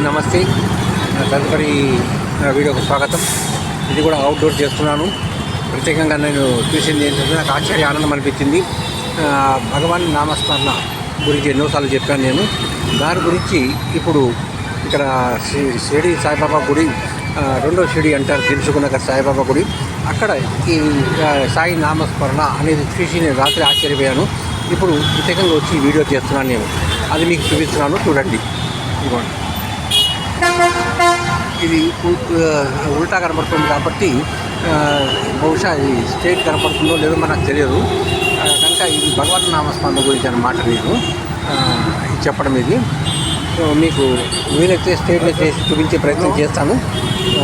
నమస్తే. తదుపరి వీడియోకి స్వాగతం. ఇది కూడా అవుట్డోర్ చేస్తున్నాను. ప్రత్యేకంగా నేను చూసింది ఏంటంటే నాకు ఆశ్చర్య ఆనందం అనిపించింది. భగవాన్ నామస్మరణ గురించి ఎన్నోసార్లు చెప్పాను నేను. దాని గురించి ఇప్పుడు ఇక్కడ షిరిడి సాయిబాబా గుడి, రెండో షిరిడి అంటారు తెలుసుకున్నాక సాయిబాబా గుడి, అక్కడ ఈ సాయి నామస్మరణ అనేది చూసి నేను రాత్రి ఆశ్చర్యపోయాను. ఇప్పుడు ప్రత్యేకంగా వచ్చి వీడియో చేస్తున్నాను నేను. అది మీకు చూపిస్తున్నాను, చూడండి. ఇదిగోండి, ఇది ఉల్టా కనపడుతుంది కాబట్టి బహుశా ఇది స్ట్రైట్ కనపడుతుందో లేదో మనకు తెలియదు. కనుక ఇది భగవన్ నామస్మరణ గురించి అన్నమాట నేను చెప్పడం. ఇది మీకు వీలైతే స్ట్రైట్లో చేసి చూపించే ప్రయత్నం చేస్తాను,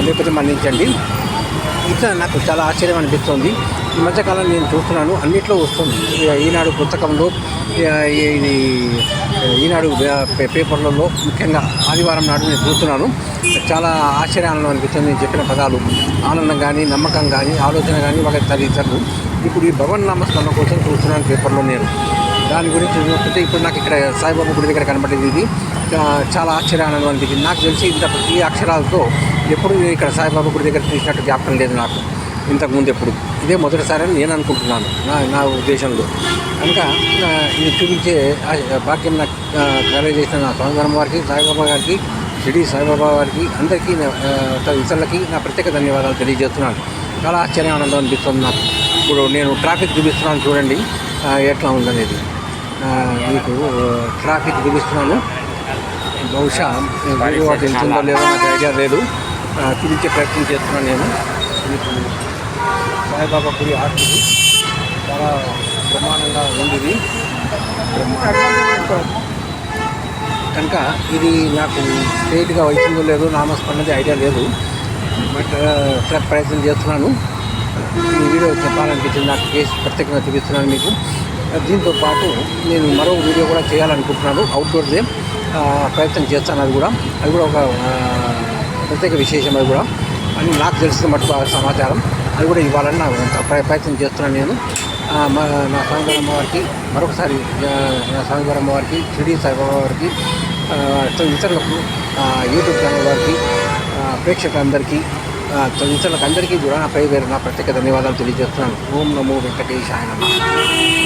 లేకపోతే మన్నించండి. ఇట్లా నాకు చాలా ఆశ్చర్యం అనిపిస్తుంది. ఈ మధ్యకాలంలో నేను చూస్తున్నాను, అన్నిట్లో వస్తుంది. ఈనాడు పుస్తకంలో, ఇది ఈనాడు పేపర్లలో, ముఖ్యంగా ఆదివారం నాడు నేను చూస్తున్నాను. చాలా ఆశ్చర్యానందం అనిపిస్తుంది. నేను చెప్పిన పదాలు ఆనందం కానీ, నమ్మకం కానీ, ఆలోచన కానీ ఒక తల్లిదండ్రులు ఇప్పుడు ఈ భగవన్ నామస్మరణ కోసం చూస్తున్నాను పేపర్లో నేను. దాని గురించి చూసినట్లయితే ఇప్పుడు నాకు ఇక్కడ సాయిబాబా గుడి దగ్గర కనపడింది. ఇది చాలా ఆశ్చర్యానందం అనిపించింది. నాకు తెలిసి ఈ అక్షరాలతో ఎప్పుడు నేను ఇక్కడ సాయిబాబా గుడి దగ్గర చూసినట్టు జ్ఞాపకం లేదు నాకు ఇంతకుముందు. ఎప్పుడు ఇదే మొదటిసారి అని నేను అనుకుంటున్నాను నా ఉద్దేశంలో. కనుక ఇది చూపించే భాగ్యం నాకు కలగజేసిన నా స్వామివారం వారికి, సాయిబాబా గారికి, షిరిడి సాయిబాబా వారికి, అందరికీ, ఇతరులకి నా ప్రత్యేక ధన్యవాదాలు తెలియజేస్తున్నాను. చాలా ఆశ్చర్యం ఆనందం అనిపిస్తుంది నాకు. ఇప్పుడు నేను ట్రాఫిక్ చూపిస్తున్నాను, చూడండి ఎట్లా ఉందనేది. మీకు ట్రాఫిక్ చూపిస్తున్నాను. బహుశా వీడియో తెలుస్తుందో లేదో నాకు ఐడియా లేదు. చూపించే ప్రయత్నం చేస్తున్నాను నేను. మీకు సాయిబాబా గుడి ఆర్ట్ చాలా బ్రహ్మాండంగా ఉంది. ఇది కనుక ఇది నాకు స్ట్రైట్గా వచ్చిందో లేదో నామస్మరణది ఐడియా లేదు. బట్ ప్రయత్నం చేస్తున్నాను. ఈ వీడియో చెప్పాలనిపించింది నాకు, కేసు ప్రత్యేకంగా చూపిస్తున్నాను మీకు. దీంతో పాటు నేను మరో వీడియో కూడా చేయాలనుకుంటున్నాను, అవుట్డోర్దే ప్రయత్నం చేస్తాను. అది కూడా ఒక ప్రత్యేక విశేషం. అది కూడా అని నాకు తెలిసిన మటుకు సమాచారం అది కూడా ఇవ్వాలని నా ప్రయత్నం చేస్తున్నాను నేను. నా స్వామివారమ్మ వారికి మరొకసారి, నా స్వామివారమ్మ వారికి, షిరిడి సాయిబాబా వారికి, ఇతరులకు, యూట్యూబ్ ఛానల్ వారికి, ప్రేక్షకులందరికీ, ఇతరులకు అందరికీ కూడా నా ప్రత్యేక ధన్యవాదాలు తెలియజేస్తున్నాను. ఓం నమో వెంకటేశాయ నమః.